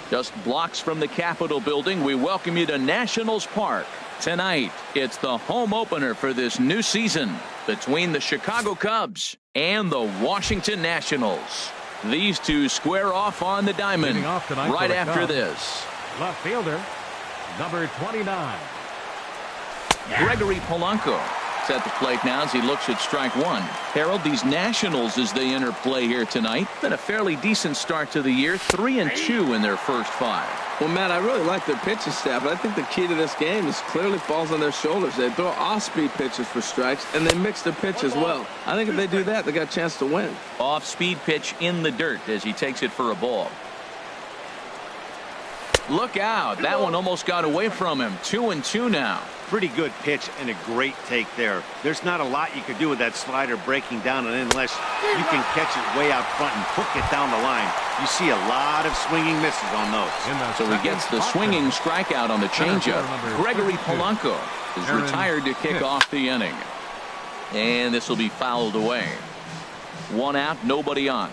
Just blocks from the Capitol building, we welcome you to Nationals Park. Tonight, it's the home opener for this new season between the Chicago Cubs and the Washington Nationals. These two square off on the diamond right after this. Left fielder, number 29. Gregory Polanco is at the plate now as he looks at strike one. Harold, these Nationals as they enter play here tonight. Been a fairly decent start to the year. 3-2 in their first 5. Well, Matt, I really like their pitching staff, but I think the key to this game is clearly falls on their shoulders. They throw off-speed pitches for strikes, and they mix their pitch as well. I think if they do that, they got a chance to win. Off-speed pitch in the dirt as he takes it for a ball. Look out. That one almost got away from him. 2-2 now. Pretty good pitch and a great take there. There's not a lot you could do with that slider breaking down and in unless you can catch it way out front and hook it down the line. You see a lot of swinging misses on those. So he gets the swinging strikeout on the changeup. Gregory Polanco is retired to kick off the inning. And this will be fouled away. 1 out, nobody on.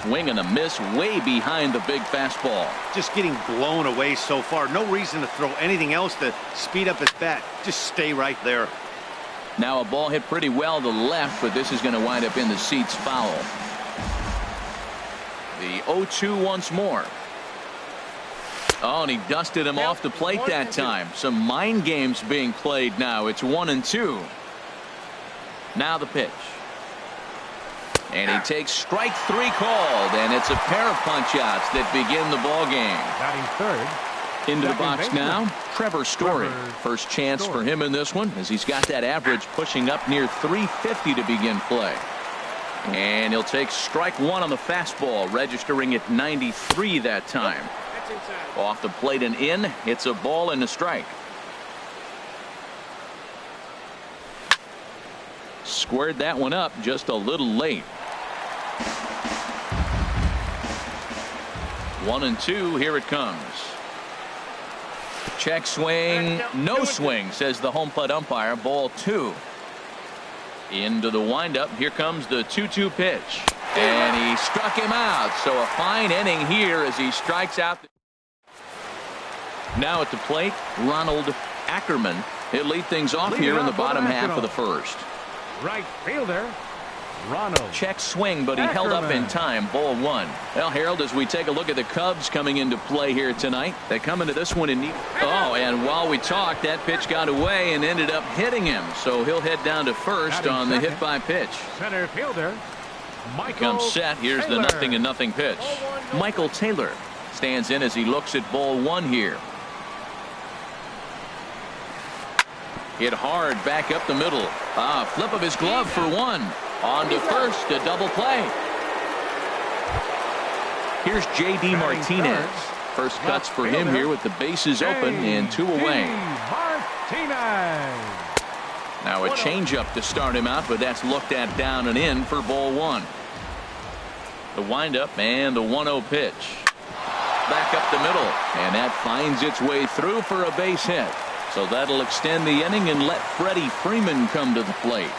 Swing and a miss way behind the big fastball. Just getting blown away so far. No reason to throw anything else to speed up his bat. Just stay right there. Now a ball hit pretty well to left, but this is going to wind up in the seats foul. The 0-2 once more. Oh, and he dusted him off the plate that time. Some mind games being played now. It's 1-2. Now the pitch. And he takes strike 3 called, and it's a pair of punch-outs that begin the ball game. Batting third. Into the box now, Trevor Story. First chance for him in this one as he's got that average pushing up near 350 to begin play. And he'll take strike 1 on the fastball, registering at 93 that time. Off the plate and in, it's a ball and a strike. Squared that one up just a little late. 1-2, here it comes. Check swing, no swing, says the home plate umpire. Ball 2. Into the windup. Here comes the 2-2 pitch. And he struck him out. So a fine inning here as he strikes out. Now at the plate, Ronald Ackerman. He'll lead things off here in the bottom half of the first. Right fielder, Ronald. Check swing, but he held up in time. Ball 1. Well, Harold, as we take a look at the Cubs coming into play here tonight, they come into this one in need. Oh, and while we talked, that pitch got away and ended up hitting him. So he'll head down to first on the hit by pitch. Center fielder, Michael Comes set. Here's Taylor. the 0-0 pitch. Michael Taylor stands in as he looks at ball 1 here. Hit hard back up the middle. Flip of his glove for 1. On to first, a double play. Here's J.D. Martinez. First cuts for him here with the bases open and 2 away. Now a changeup to start him out, but that's looked at down and in for ball 1. The windup and the 1-0 pitch. Back up the middle, and that finds its way through for a base hit. So that'll extend the inning and let Freddie Freeman come to the plate.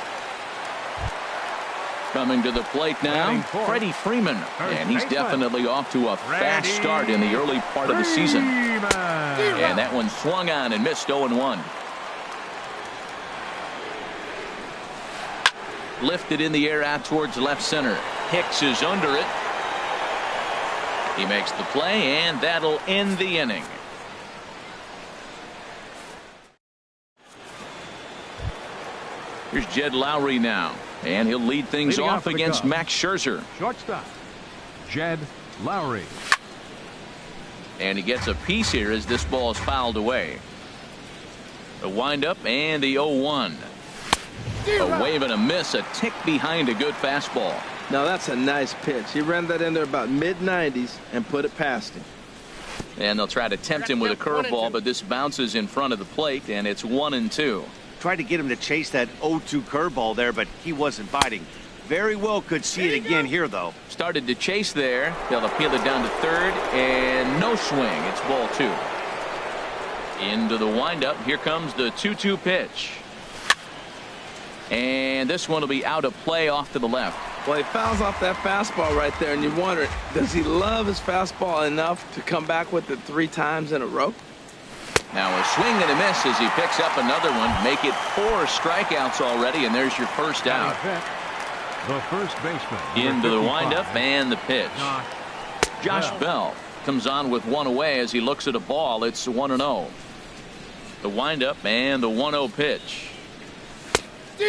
Coming to the plate now, Freddie Freeman. And he's definitely off to a fast start in the early part of the season. And that one swung on and missed 0-1. Lifted in the air out towards left center. Hicks is under it. He makes the play, and that'll end the inning. Here's Jed Lowry now, and he'll lead things off against Max Scherzer. Shortstop, Jed Lowry. And he gets a piece here as this ball is fouled away. The windup and the 0-1. A wave and a miss, a tick behind a good fastball. Now that's a nice pitch. He ran that in there about mid-90s and put it past him. And they'll try to tempt him with a curveball, but this bounces in front of the plate, and it's 1-2. Tried to get him to chase that 0-2 curveball there, but he wasn't biting. Very well could see it again here, though. Started to chase there. They'll appeal it down to third, and no swing. It's ball 2. Into the windup. Here comes the 2-2 pitch. And this one will be out of play off to the left. Well, he fouls off that fastball right there, and you wonder, does he love his fastball enough to come back with it 3 times in a row? Now a swing and a miss as he picks up another one. Make it 4 strikeouts already, and there's your first out. The first baseman. Into the windup and the pitch. Josh Bell comes on with 1 away as he looks at a ball. It's 1-0. The windup and the 1-0 pitch.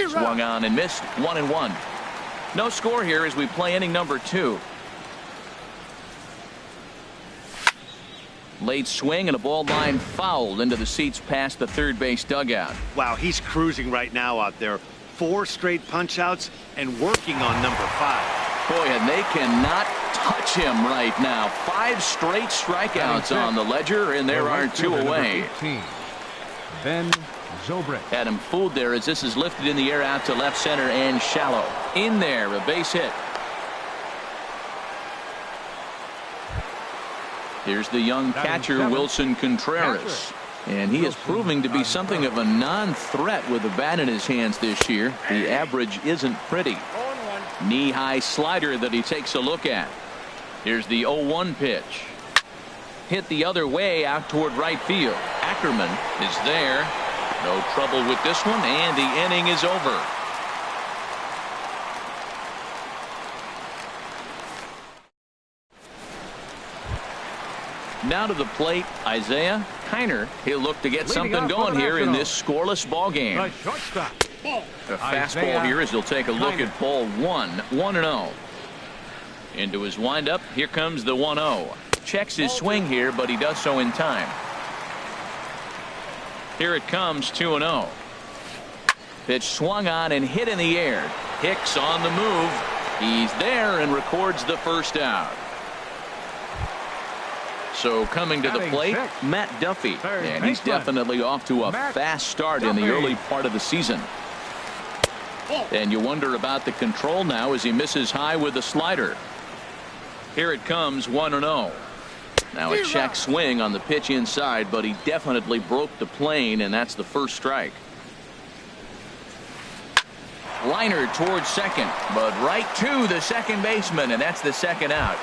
Swung on and missed. 1-1. No score here as we play inning number 2. Late swing and a ball line fouled into the seats past the third base dugout. Wow, he's cruising right now out there. 4 straight punch outs and working on number 5. Boy, and they cannot touch him right now. 5 straight strikeouts on the ledger, and there are 2 away. Ben Zobrist had him fooled there as this is lifted in the air out to left center and shallow. In there, a base hit. Here's the young catcher, Wilson Contreras. And he is proving to be something of a non-threat with the bat in his hands this year. The average isn't pretty. Knee-high slider that he takes a look at. Here's the 0-1 pitch. Hit the other way out toward right field. Ackerman is there. No trouble with this one, and the inning is over. Now to the plate, Isaiah Kiner. He'll look to get something going here in this scoreless ball game. A fastball here as he'll take a look at ball 1. 1-0. Into his windup. Here comes the 1-0. Checks his swing here, but he does so in time. Here it comes, 2-0. Pitch swung on and hit in the air. Hicks on the move. He's there and records the first out. So coming to the plate, Matt Duffy. And he's definitely off to a fast start in the early part of the season. And you wonder about the control now as he misses high with the slider. Here it comes, 1-0. Now a check swing on the pitch inside, but he definitely broke the plane, and that's the first strike. Liner towards second, but right to the second baseman, and that's the second out.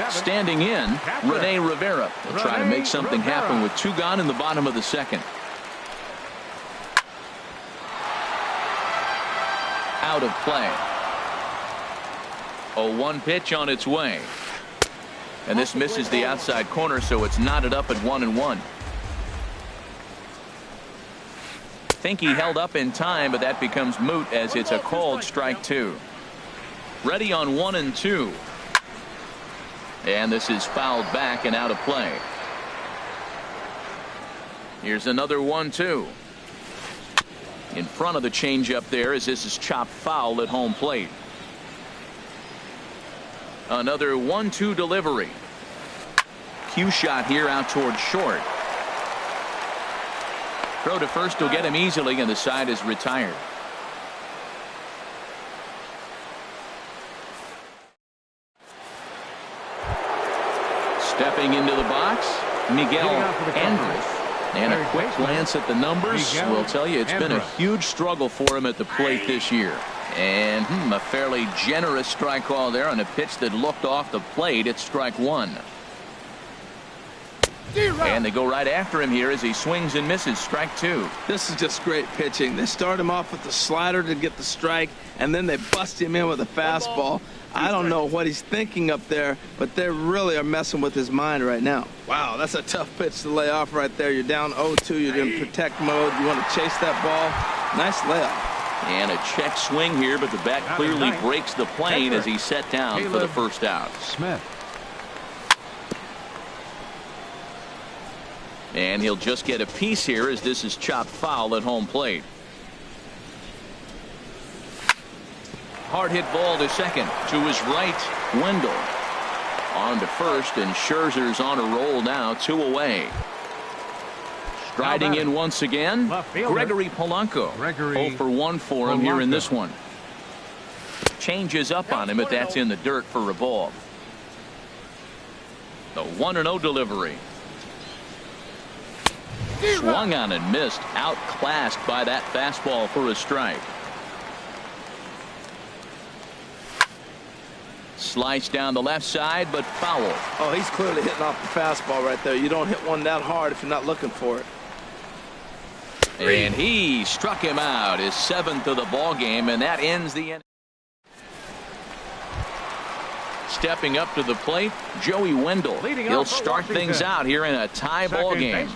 Standing in, Rene Rivera. They'll try to make something happen with 2 gone in the bottom of the second. Out of play. 0-1 pitch on its way. And this misses the outside corner, so it's knotted up at 1-1. Think he held up in time, but that becomes moot as it's a called strike 2. Ready on 1-2. And this is fouled back and out of play. Here's another 1-2. In front of the changeup there as this is chopped foul at home plate. Another 1-2 delivery. Cue shot here out towards short. Throw to first will get him easily, and the side is retired. Stepping into the box, Miguel Andres. And a quick glance at the numbers will tell you it's been a huge struggle for him at the plate this year. And a fairly generous strike call there on a pitch that looked off the plate. It's strike 1. And they go right after him here as he swings and misses. Strike 2. This is just great pitching. They start him off with the slider to get the strike, and then they bust him in with a fastball. I don't know what he's thinking up there, but they really are messing with his mind right now. Wow, that's a tough pitch to lay off right there. You're down 0-2. You're in protect mode. You want to chase that ball. Nice layoff. And a check swing here, but the bat clearly breaks the plane as he's set down for the first out. Smith. And he'll just get a piece here as this is chopped foul at home plate. Hard hit ball to second. To his right, Wendell. On to first, and Scherzer's on a roll now, 2 away. Striding in once again, Gregory Polanco. 0 for 1 for him here in this one. Changes up on him, but that's in the dirt for a ball. The 1-0 delivery. Swung on and missed. Outclassed by that fastball for a strike. Sliced down the left side, but foul. Oh, he's clearly hitting off the fastball right there. You don't hit one that hard if you're not looking for it. And he struck him out, his 7th of the ball game, and that ends the inning. Stepping up to the plate, Joey Wendell. He'll start things out here in a tie ball game.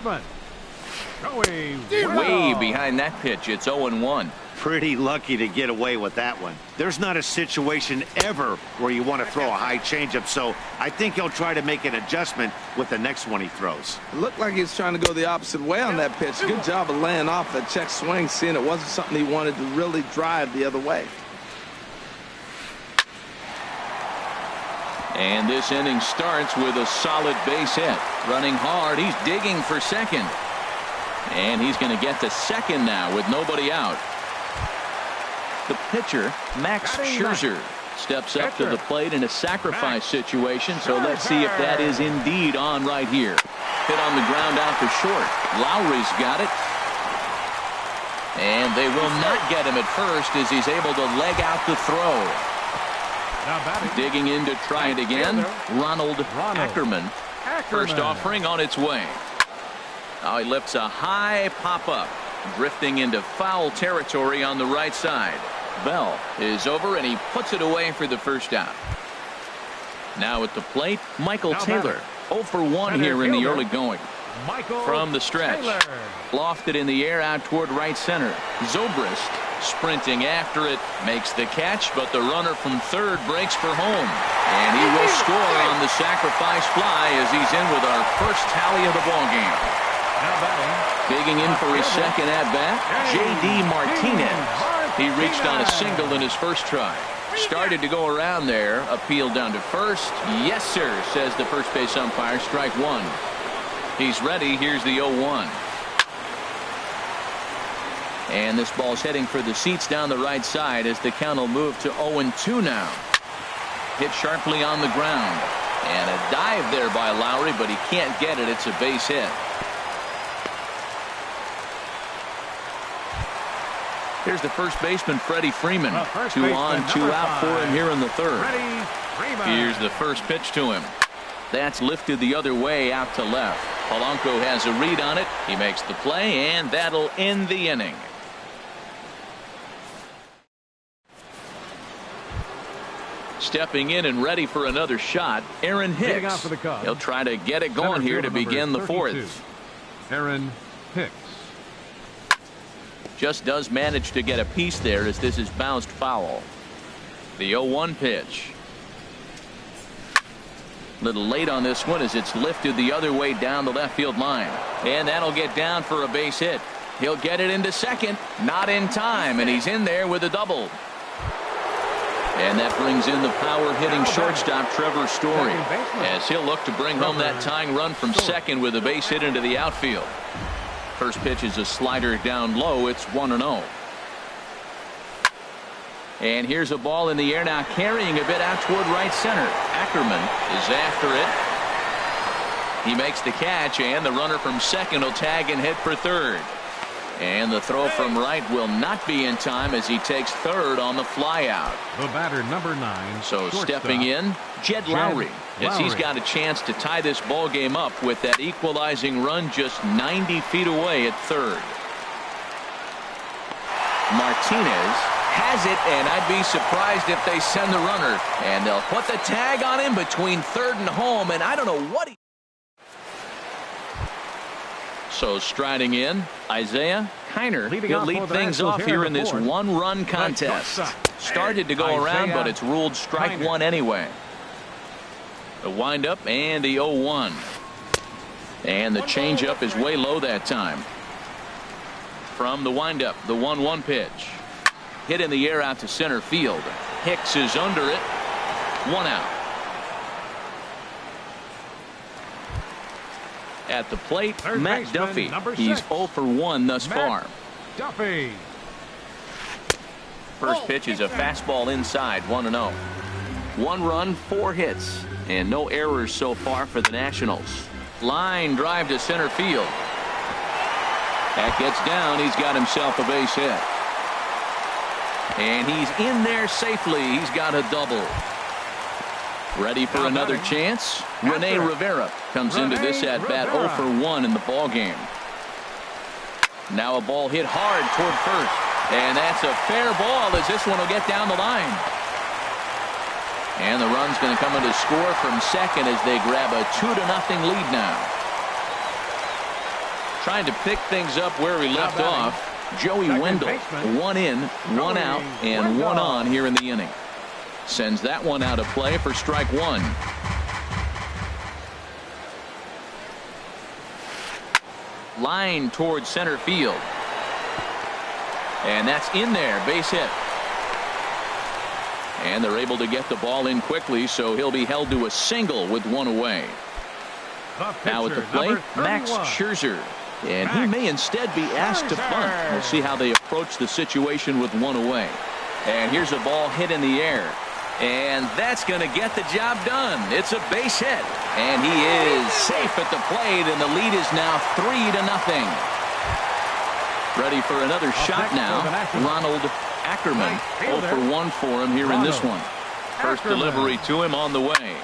Way behind that pitch. It's 0-1. Pretty lucky to get away with that one. There's not a situation ever where you want to throw a high changeup, so I think he'll try to make an adjustment with the next one he throws. It looked like he was trying to go the opposite way on that pitch. Good job of laying off that check swing, seeing it wasn't something he wanted to really drive the other way. And this inning starts with a solid base hit. Running hard, he's digging for second. And he's going to get to second now with nobody out. The pitcher, Max Scherzer, steps up to the plate in a sacrifice situation, so let's see if that is indeed on right here. Hit on the ground out to short. Lowry's got it. And they will not get him at first as he's able to leg out the throw. Digging in to try it again, Ronald Ackerman. First offering on its way. Now he lifts a high pop-up, drifting into foul territory on the right side. Bell is over, and he puts it away for the first out. Now at the plate, Michael Taylor. 0 for 1 here in the early going. From the stretch. Lofted in the air out toward right center. Zobrist sprinting after it, makes the catch, but the runner from third breaks for home. And he will score on the sacrifice fly as he's in with our first tally of the ball game. Digging in for his second at-bat, J.D. Martinez. He reached on a single in his first try. Started to go around there. Appealed down to first. Yes, sir, says the first base umpire. Strike one. He's ready. Here's the 0-1. And this ball's heading for the seats down the right side as the count will move to 0-2 now. Hit sharply on the ground. And a dive there by Lowry, but he can't get it. It's a base hit. Here's the first baseman, Freddie Freeman. 2 on, 2 out for him here in the third. Here's the first pitch to him. That's lifted the other way out to left. Polanco has a read on it. He makes the play, and that'll end the inning. Stepping in and ready for another shot, Aaron Hicks. He'll try to get it going here to begin the fourth. Aaron Hicks. Just does manage to get a piece there as this is bounced foul. The 0-1 pitch. Little late on this one as it's lifted the other way down the left field line. And that'll get down for a base hit. He'll get it into second. Not in time, and he's in there with a double. And that brings in the power-hitting shortstop Trevor Story as he'll look to bring home that tying run from second with a base hit into the outfield. First pitch is a slider down low. It's 1-0. And here's a ball in the air now, carrying a bit out toward right center. Ackerman is after it. He makes the catch, and the runner from second will tag and head for third. And the throw from right will not be in time as he takes third on the fly out. The batter, number 9. So stepping in, Jed Lowry. As he's got a chance to tie this ball game up with that equalizing run just 90 feet away at third. Martinez has it, and I'd be surprised if they send the runner. And they'll put the tag on him between third and home, and I don't know what he... So striding in, Isaiah Kiner. He'll lead things off here in this one-run contest. Started to go around, but it's ruled strike one anyway. The windup and the 0-1. And the changeup is way low that time. From the windup, the 1-1 pitch. Hit in the air out to center field. Hicks is under it. 1 out. At the plate, Matt Duffy. He's 0 for 1 thus far. Duffy. First pitch is a fastball inside, 1-0. 1 run, 4 hits, and no errors so far for the Nationals. Line drive to center field. That gets down. He's got himself a base hit. And he's in there safely. He's got a double. Ready for another chance? Rene Rivera comes into this at-bat 0 for 1 in the ball game. Now a ball hit hard toward first. And that's a fair ball as this one will get down the line. And the run's going to come in to score from second as they grab a 2-0 lead now. Trying to pick things up where we left off. Joey Wendell, 1 in, 1 out, and 1 on here in the inning. Sends that one out of play for strike 1. Line towards center field. And that's in there, base hit. And they're able to get the ball in quickly, so he'll be held to a single with 1 away. Now at the plate, Max Scherzer. And he may instead be asked to bunt. We'll see how they approach the situation with 1 away. And here's a ball hit in the air. And that's going to get the job done. It's a base hit. And he is safe at the plate, and the lead is now 3-0. Ready for another shot now. Ronald Ackerman. 0 for 1 for him here in this one. First delivery to him on the way.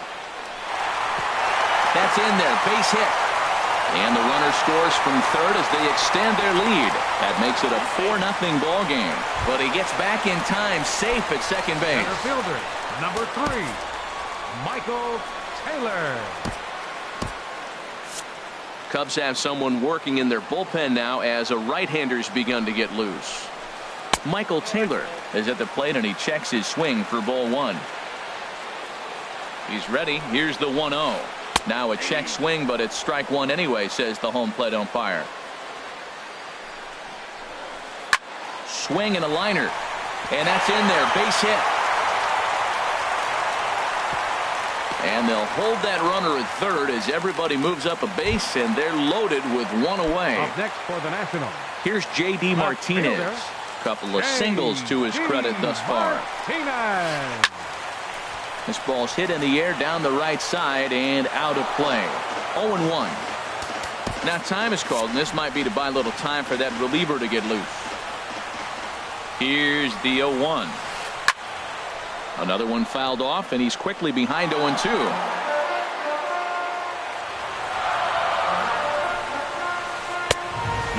That's in there. Base hit. And the runner scores from third as they extend their lead. That makes it a 4-0 ball game. But he gets back in time, safe at second base. Center fielder, number 3, Michael Taylor. Cubs have someone working in their bullpen now as a right-hander's begun to get loose. Michael Taylor is at the plate and he checks his swing for ball 1. He's ready. Here's the 1-0. Now a check swing, but it's strike 1 anyway, says the home plate umpire. Swing and a liner. And that's in there. Base hit. And they'll hold that runner at third as everybody moves up a base, and they're loaded with 1 away. Up next for the Nationals. Here's J.D. Martinez. Couple of singles to his credit thus far. Martinez. This ball's hit in the air down the right side and out of play. 0-1. Now time is called, and this might be to buy a little time for that reliever to get loose. Here's the 0-1. Another one fouled off, and he's quickly behind 0-2.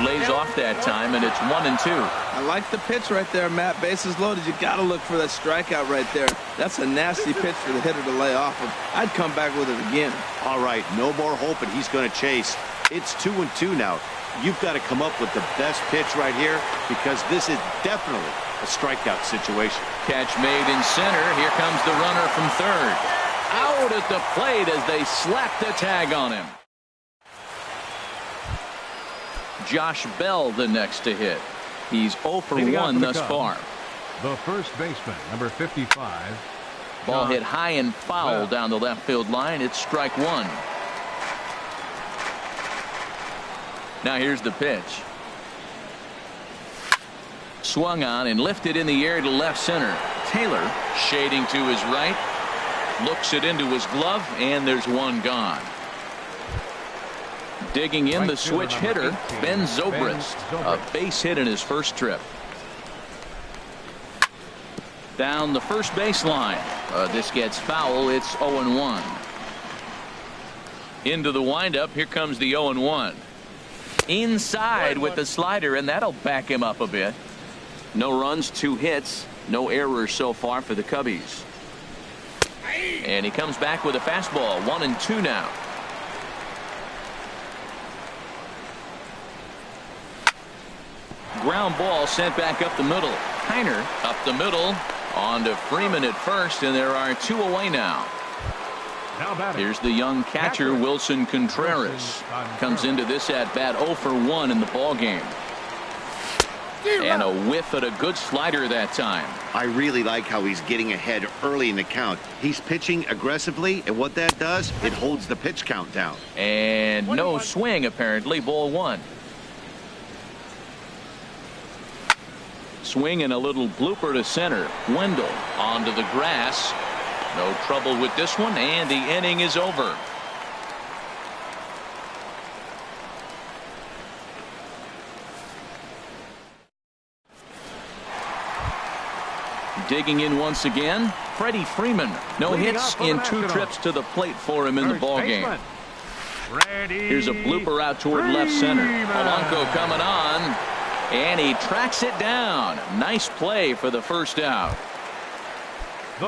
Lays off that time, and it's 1-2. I like the pitch right there, Matt. Bases loaded. You got to look for that strikeout right there. That's a nasty pitch for the hitter to lay off of. I'd come back with it again. All right, no more hope, and he's going to chase. It's 2-2 now. You've got to come up with the best pitch right here because this is definitely a strikeout situation. Catch made in center. Here comes the runner from third. Out at the plate as they slap the tag on him. Josh Bell the next to hit. He's 0 for 1 thus far. The first baseman, number 55. Ball hit high and foul down the left field line. It's strike 1. Now here's the pitch. Swung on and lifted in the air to left center. Taylor shading to his right. Looks it into his glove, and there's one gone. Digging in the switch hitter, Ben Zobrist. A base hit in his first trip. Down the first baseline. This gets foul. It's 0-1. Into the windup. Here comes the 0-1. Inside with the slider, and that'll back him up a bit. No runs, 2 hits. No errors so far for the Cubbies. And he comes back with a fastball. 1-2 now. Ground ball sent back up the middle. Kiner up the middle. On to Freeman at first, and there are 2 away now. Here's the young catcher, Wilson Contreras. Comes into this at-bat 0 for 1 in the ball game. And a whiff at a good slider that time. I really like how he's getting ahead early in the count. He's pitching aggressively, and what that does, it holds the pitch count down. And no swing, apparently. Ball 1. Swing and a little blooper to center. Wendell onto the grass. No trouble with this one, and the inning is over. Digging in once again, Freddie Freeman. No hits in 2 trips to the plate for him in the ball game. Here's a blooper out toward left center. Polanco coming on, and he tracks it down. Nice play for the first out.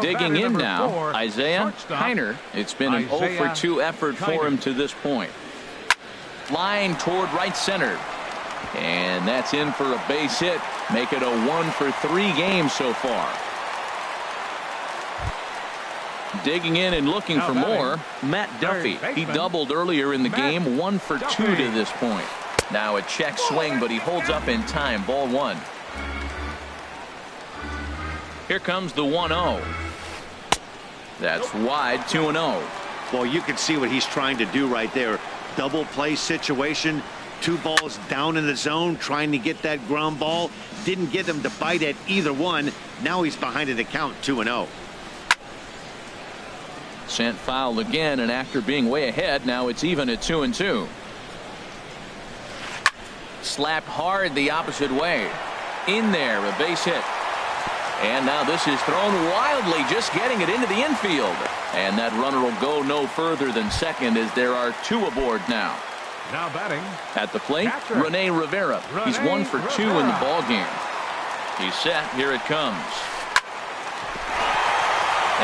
Digging in now, Isaiah Heiner. It's been an 0 for 2 effort for him to this point. Line toward right center. And that's in for a base hit. Make it a 1 for 3 game so far. Digging in and looking for more, Matt Duffy. He doubled earlier in the game, 1 for 2 to this point. Now a check swing, but he holds up in time. Ball 1. Here comes the 1-0. That's wide, 2-0. Well, you can see what he's trying to do right there. Double play situation. 2 balls down in the zone, trying to get that ground ball. Didn't get him to bite at either one. Now he's behind in the count, 2-0. Sent foul again, and after being way ahead, now it's even at 2-2. Slapped hard the opposite way. In there, a base hit. And now this is thrown wildly, just getting it into the infield. And that runner will go no further than second as there are 2 aboard now. Now batting at the plate, Rene Rivera. He's 1 for 2 in the ball game. He's set. Here it comes.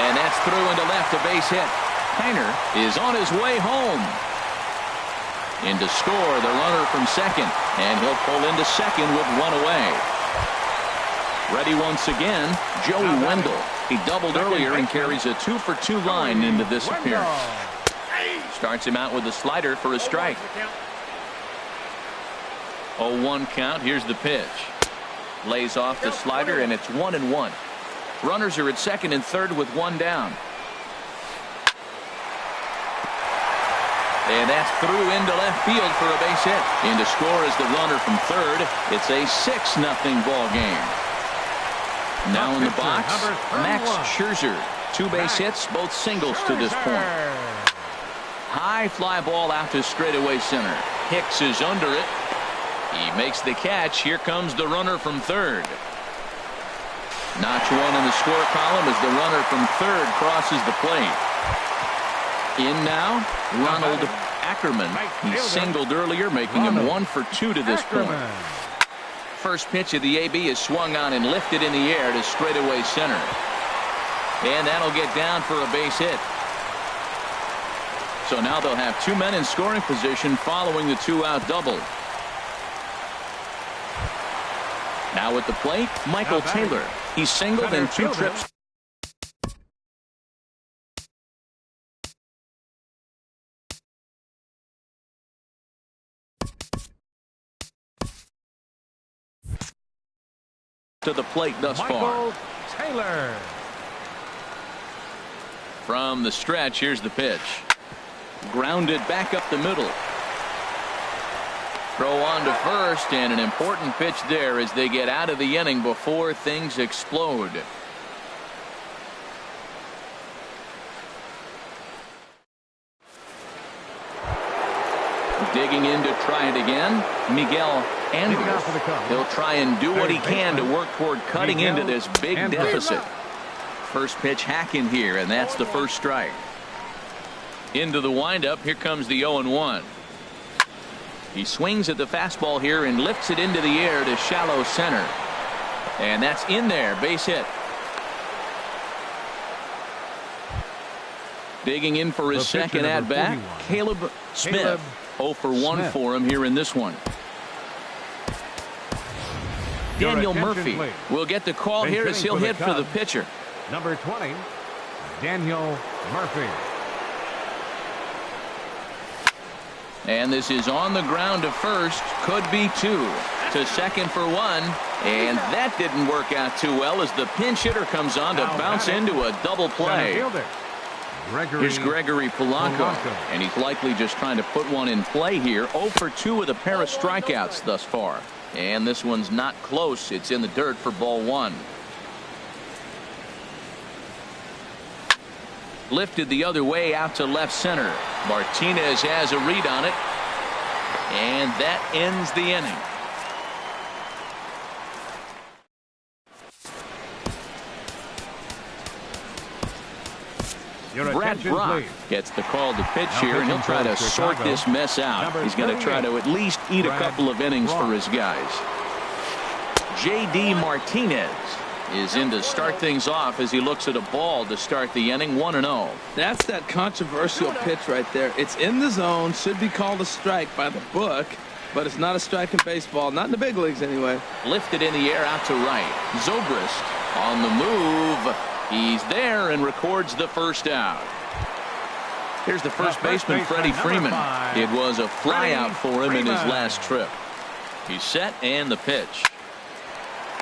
And that's through into left, a base hit. Heiner is on his way home. In to score, the runner from second. And he'll pull into second with 1 away. Ready once again, Joey Wendell. He doubled earlier and carries a 2 for 2 line into this appearance. Starts him out with a slider for a strike. 0-1 count. Here's the pitch. Lays off the slider, and it's 1-1. Runners are at second and third with 1 down. And that's through into left field for a base hit. In to score is the runner from third. It's a 6-0 ball game. Now in the box, Max Scherzer. 2 base hits, both singles to this point. High fly ball out to straightaway center. Hicks is under it. He makes the catch. Here comes the runner from third. Notch 1 in the score column as the runner from third crosses the plate. In now, Ronald Ackerman. He singled earlier, making him 1 for 2 to this point. First pitch of the AB is swung on and lifted in the air to straightaway center. And that'll get down for a base hit. So now they'll have 2 men in scoring position following the 2-out double. Now at the plate, Michael Taylor. He's singled in 2 trips. To the plate thus far. Taylor. From the stretch, here's the pitch. Grounded back up the middle. Throw on to first, and an important pitch there as they get out of the inning before things explode. Digging in to try it again, Miguel Andrews. He'll try and do what he can to work toward cutting into this big deficit. First pitch hacking here, and that's the first strike. Into the windup, here comes the 0-1. He swings at the fastball here and lifts it into the air to shallow center. And that's in there, base hit. Digging in for his second at-bat, Caleb Smith. 0 for 1 for him here in this one. Daniel Murphy will get the call here as he'll hit for the pitcher. Number 20, Daniel Murphy. And this is on the ground to first. Could be 2. To second for 1. And that didn't work out too well as the pinch hitter comes on to bounce into a double play. Here's Gregory Polanco. And he's likely just trying to put one in play here. 0 for 2 with a pair of strikeouts thus far. And this one's not close. It's in the dirt for ball 1. Lifted the other way out to left center. Martinez has a read on it. And that ends the inning. Your Brad attention, Brock please. gets the call to pitch Now here, and he'll pitching try to for sort Chicago, this mess out. number He's going to 38, try to at least eat a Brad couple of innings Brock. for his guys. J.D. Martinez is in to start things off as he looks at a ball to start the inning, 1-0. That's that controversial pitch right there. It's in the zone, should be called a strike by the book, but it's not a strike in baseball, not in the big leagues anyway. Lifted in the air out to right. Zobrist on the move. He's there and records the first out. Here's the first baseman, Freddie Freeman. It was a fly out for him in his last trip. He's set and the pitch.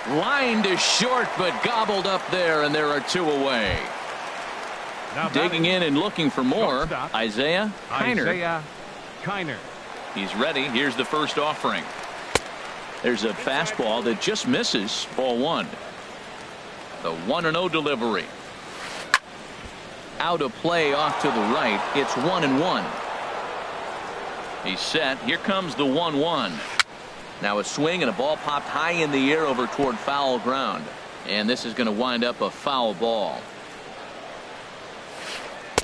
Line to short, but gobbled up there, and there are two away. Now Digging in and looking for more, Shortstop, Isaiah Kiner. Isaiah Kiner. He's ready. Here's the first offering. There's a fastball that just misses. Ball one. The 1-0 delivery. Out of play off to the right. It's 1-1. He's set. Here comes the 1-1. Now a swing and a ball popped high in the air over toward foul ground. And this is going to wind up a foul ball.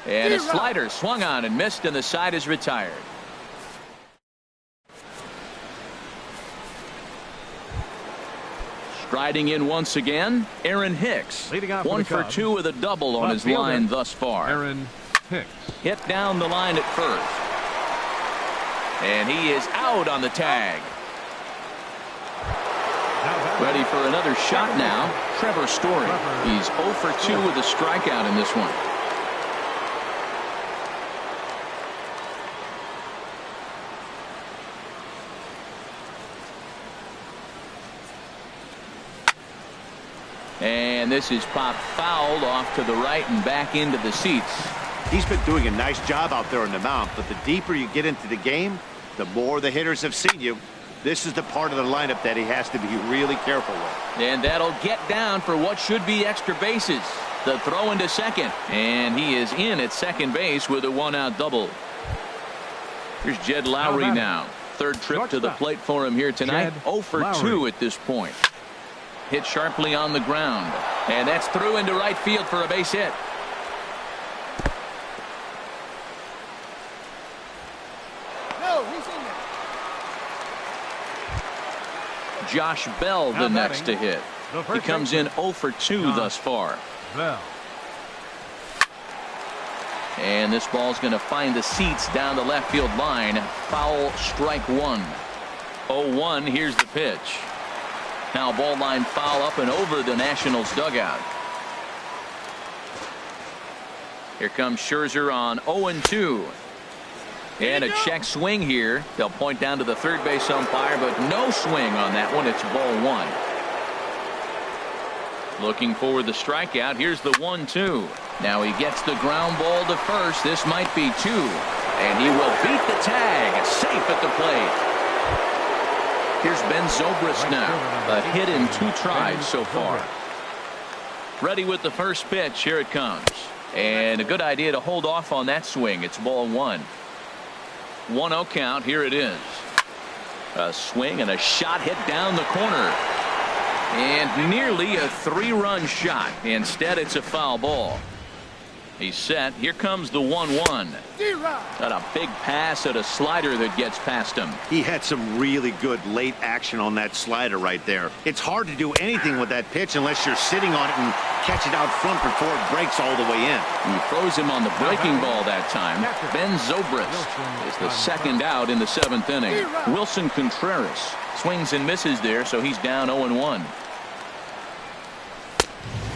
And a slider swung on and missed, and the side is retired. Striding in once again, Aaron Hicks. Leading off for 1 the for Cubs. 2 with a double on Left his fielder, line thus far. Aaron Hicks. Hit down the line at first. And he is out on the tag. Ready for another shot now. Trevor Story. He's 0 for 2 with a strikeout in this one. And this is popped fouled off to the right and back into the seats. He's been doing a nice job out there on the mound, but the deeper you get into the game, the more the hitters have seen you. This is the part of the lineup that he has to be really careful with. And that'll get down for what should be extra bases. The throw into second, and he is in at second base with a 1-out double. Here's Jed Lowry now. Third trip to the plate for him here tonight. 0 for 2 at this point. Hit sharply on the ground, and that's through into right field for a base hit. Josh Bell the next to hit. He comes in 0 for 2 thus far. Bell. And this ball's going to find the seats down the left field line. Foul, strike one. 0-1. Here's the pitch. Now ball line foul up and over the Nationals dugout. Here comes Scherzer on 0-2. And a check swing here. They'll point down to the third base umpire, but no swing on that one. It's ball one. Looking for the strikeout. Here's the 1-2. Now he gets the ground ball to first. This might be 2. And he will beat the tag. Safe at the plate. Here's Ben Zobrist now. A hit in 2 tries so far. Ready with the first pitch. Here it comes. And a good idea to hold off on that swing. It's ball one. 1-0 count. Here it is. A swing and a shot hit down the corner. And nearly a 3-run shot. Instead, it's a foul ball. He's set. Here comes the 1-1. Got a big pass at a slider that gets past him. He had some really good late action on that slider right there. It's hard to do anything with that pitch unless you're sitting on it and catch it out front before it breaks all the way in. He throws him on the breaking ball that time. Ben Zobrist is the second out in the 7th inning. Wilson Contreras swings and misses there, so he's down 0-1.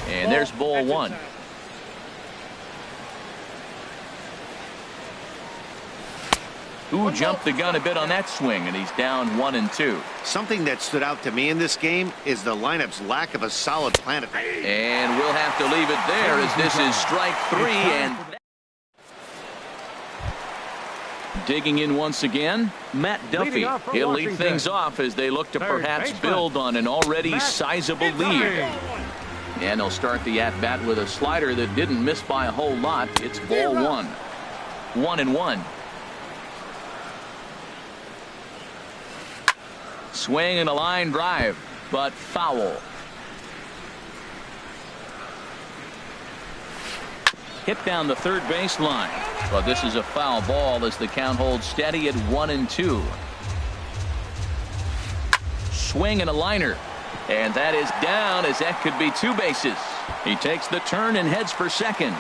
And there's ball one. Who jumped the gun a bit on that swing, and he's down 1-2. Something that stood out to me in this game is the lineup's lack of a solid plan. And we'll have to leave it there as this is strike 3. And digging in once again, Matt Duffy. He'll lead things off as they look to perhaps build on an already sizable lead. And they'll start the at-bat with a slider that didn't miss by a whole lot. It's ball one. 1-1. Swing and a line drive, but foul. hit down the third baseline. But this is a foul ball as the count holds steady at 1-2. Swing and a liner. And that is down, as that could be 2 bases. He takes the turn and heads for second.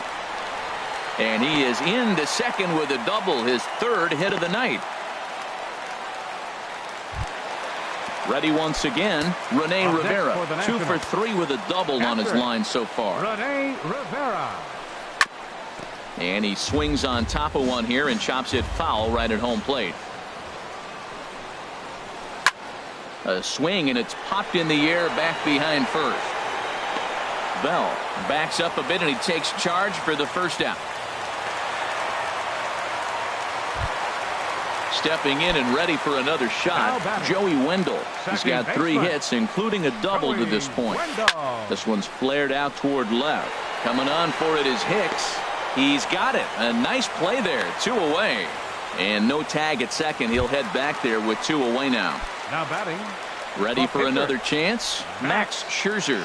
And he is into second with a double, his 3rd hit of the night. Ready once again, Rene Rivera, 2 for 3 with a double on his line so far. Rene Rivera. And he swings on top of one here and chops it foul right at home plate. A swing, and it's popped in the air back behind first. Bell backs up a bit, and he takes charge for the first out. Stepping in and ready for another shot, Joey Wendell. He's got 3 hits, including a double to this point. This one's flared out toward left. Coming on for it is Hicks. He's got it. A nice play there. 2 away. And no tag at second. He'll head back there with 2 away now. Now batting. Ready for another chance? Max Scherzer.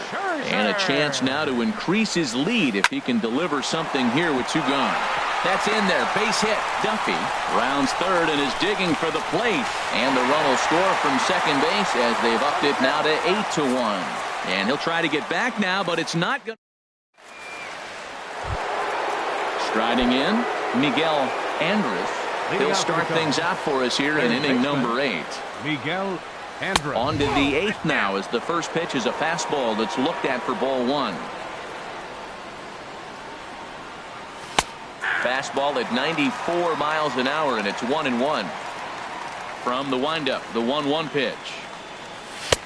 And a chance now to increase his lead if he can deliver something here with 2 gone. That's in there. Base hit. Duffy rounds third and is digging for the plate. And the run will score from second base as they've upped it now to 8-1. And he'll try to get back now, but it's not going. Striding in, Miguel Andres. He'll start things out for us here in inning number 8. Miguel Andres. On to the 8th now, as the first pitch is a fastball that's looked at for ball 1. Fastball at 94 miles an hour, and it's 1-1. From the windup, the 1-1 pitch.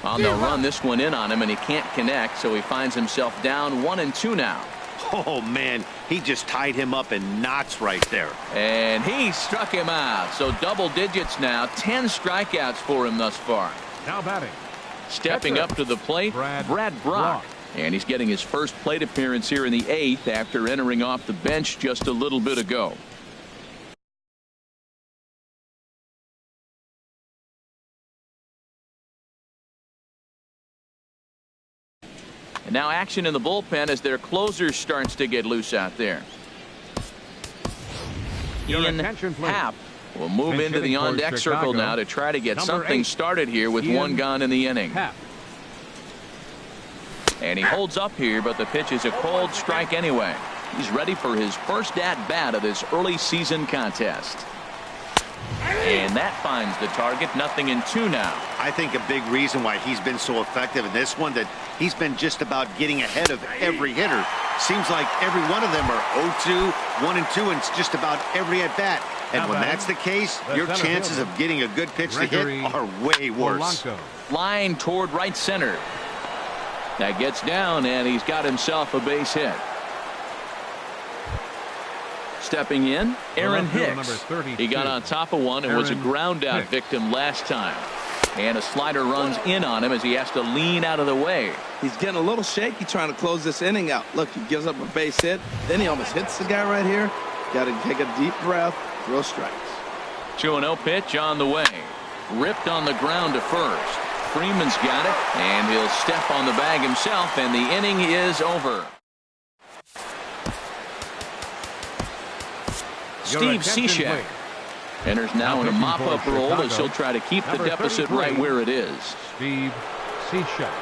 Well, they'll run this one in on him, and he can't connect, so he finds himself down 1-2 now. Oh, man, he just tied him up in knots right there. And he struck him out. So double digits now. 10 strikeouts for him thus far. Now batting. Stepping up to the plate, Brad Brock. And he's getting his first plate appearance here in the 8th after entering off the bench just a little bit ago. And now action in the bullpen as their closer starts to get loose out there. Ian Happ will move into the on-deck circle now to try to get something started here with 1 gone in the inning. And he holds up here, but the pitch is a cold strike anyway. He's ready for his first at-bat of this early season contest. And that finds the target. 0-2 now. I think a big reason why he's been so effective in this one, that he's been just about getting ahead of every hitter. Seems like every one of them are 0-2, 1-2, and it's just about every at-bat. And when that's the case, your chances of getting a good pitch to hit are way worse. Line toward right center. That gets down, and he's got himself a base hit. Stepping in, Aaron Hicks. He got on top of one and was a ground out victim last time. And a slider runs in on him as he has to lean out of the way. He's getting a little shaky trying to close this inning out. Look, he gives up a base hit. Then he almost hits the guy right here. Got to take a deep breath. Throw strikes. 2-0 pitch on the way. Ripped on the ground to first. Freeman's got it, and he'll step on the bag himself, and the inning is over. Steve Cishek enters now in a mop-up role as he'll try to keep the deficit right where it is. Steve Cishek.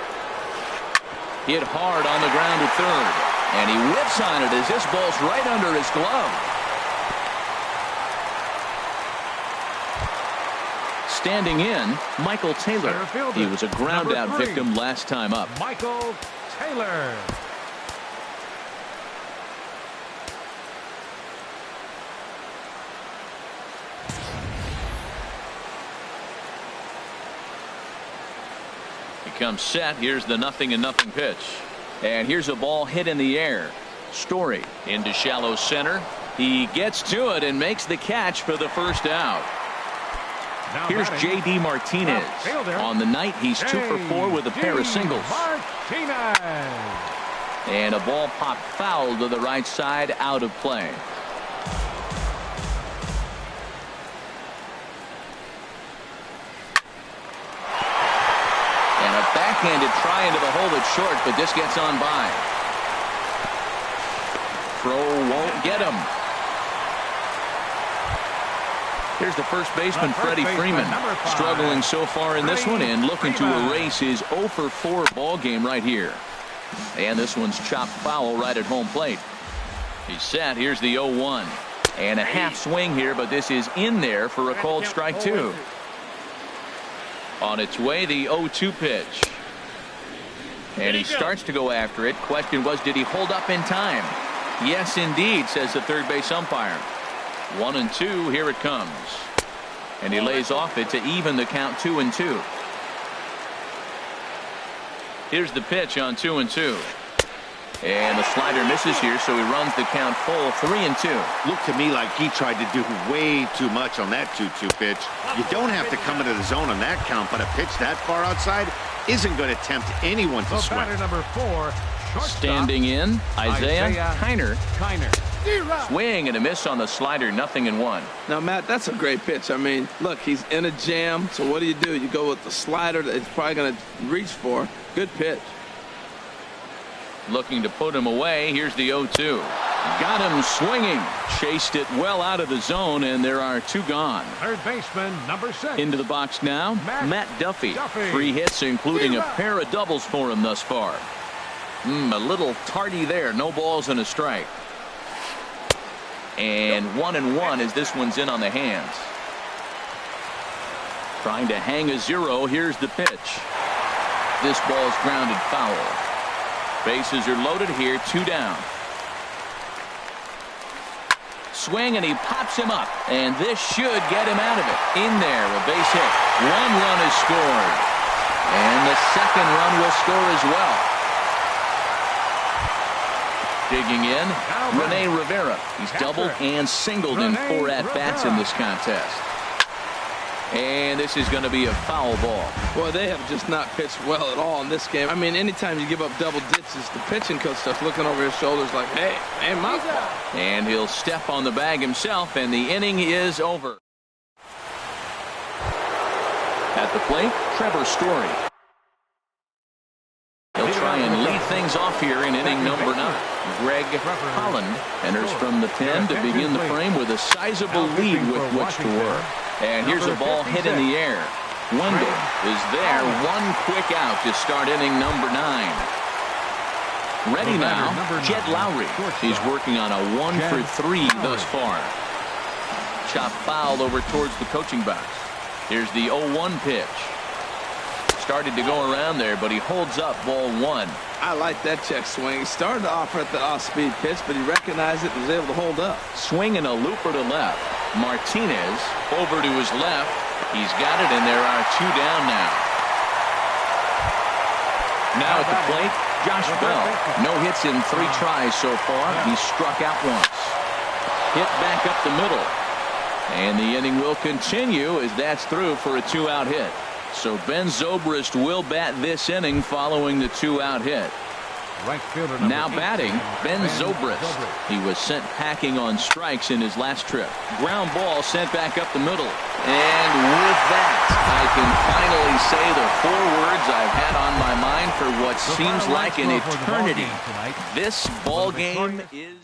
Hit hard on the ground to third, and he whips on it as this ball's right under his glove. Standing in, Michael Taylor. He was a ground-out victim last time up. Michael Taylor. Comes set. Here's the 0-0 pitch, and here's a ball hit in the air. Story into shallow center. He gets to it and makes the catch for the first out. Here's J.D. Martinez. On the night, he's 2 for 4 with a pair of singles. And a ball popped foul to the right side, out of play. Backhanded try into the hole, it's short, but this gets on by. throw won't get him. Here's the first baseman, Freddie Freeman, struggling so far in this one and looking to erase his 0 for 4 ball game right here. And this one's chopped foul right at home plate. He's set. Here's the 0-1. And a half swing here, but this is in there for a called strike 2. On its way, the 0-2 pitch. And he starts to go after it. Question was, did he hold up in time? Yes, indeed, says the third base umpire. 1-2. Here it comes. And he lays off it to even the count 2-2. Here's the pitch on 2-2. And the slider misses here, so he runs the count full 3-2. Looked to me like he tried to do way too much on that 2-2 pitch. You don't have to come into the zone on that count, but a pitch that far outside isn't going to tempt anyone to swing. Batter number 4, standing in, Isaiah Kiner. Swing and a miss on the slider, 0-1. Now, Matt, that's a great pitch. I mean, look, he's in a jam, so what do? You go with the slider that he's probably going to reach for. Good pitch. Looking to put him away. Here's the 0-2. Got him swinging. Chased it well out of the zone, and there are 2 gone. Third baseman, number 6. Into the box now, Matt Duffy. 3 hits, including a pair of doubles for him thus far. A little tardy there. No balls and a strike. And 1-1 as this one's in on the hands. Trying to hang a 0. Here's the pitch. This ball's grounded foul. Bases are loaded here, 2 down. Swing, and he pops him up. And this should get him out of it. In there, a base hit. 1 run is scored. And the second run will score as well. Digging in, Rene Rivera. He's doubled and singled in 4 at-bats in this contest. And this is going to be a foul ball. Boy, they have just not pitched well at all in this game. I mean, anytime you give up double ditches, the pitching coach starts looking over his shoulders like, hey, man, my fault. And he'll step on the bag himself, and the inning is over. At the plate, Trevor Story. He'll try and lead things off here in inning number 9. Greg Holland enters from the 10 to begin the frame with a sizable lead with which to work. And here's a ball hit in the air. Wendell is there. 1 quick out to start inning number 9. Ready now, Jed Lowry. He's working on a 1 for 3 thus far. Chop foul over towards the coaching box. Here's the 0-1 pitch. Started to go around there, but he holds up ball 1. I like that check swing. He started to offer at the off-speed pitch, but he recognized it and was able to hold up. Swing and a looper to left. Martinez over to his left. He's got it, and there are 2 down now. Now at the plate, Josh Bell. No hits in 3 tries so far. He struck out once. Hit back up the middle. And the inning will continue as that's through for a 2-out hit. So Ben Zobrist will bat this inning following the 2-out hit. Now batting, Ben Zobrist. He was sent packing on strikes in his last trip. Ground ball sent back up the middle. And with that, I can finally say the 4 words I've had on my mind for what seems like an eternity. This ball game is